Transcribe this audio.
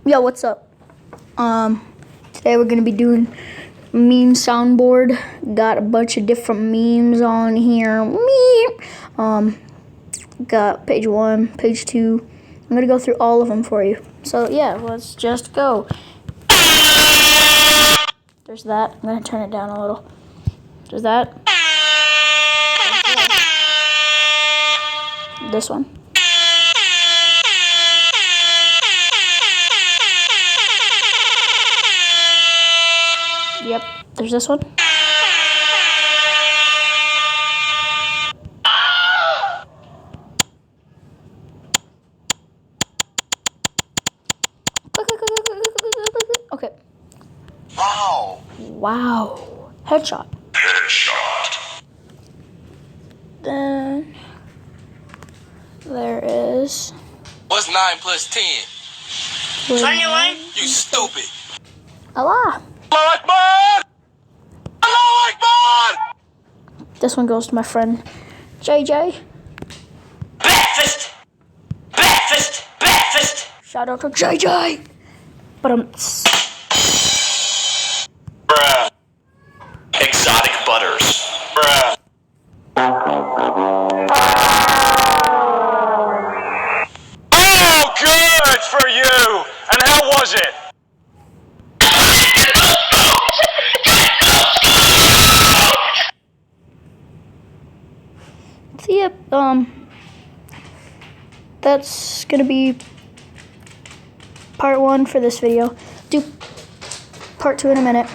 Yo, what's up? Today we're gonna be doing meme soundboard. Got a bunch of different memes on here. Got page 1, page 2. I'm gonna go through all of them for you. So yeah, let's just go. There's that. I'm gonna turn it down a little. There's that. This one. Yep, there's this one. Okay. Wow. Wow. Headshot. Headshot. Then there is. What's 9 plus 10? 21. You stupid. Allah. Allahu Akbar! Allahu Akbar! This one goes to my friend JJ. Breakfast! Breakfast! Breakfast! Shout out to JJ. But Bruh. Exotic butters. Bruh. Oh, good for you! And how was it? so yep, that's gonna be part 1 for this video. Do part 2 in a minute.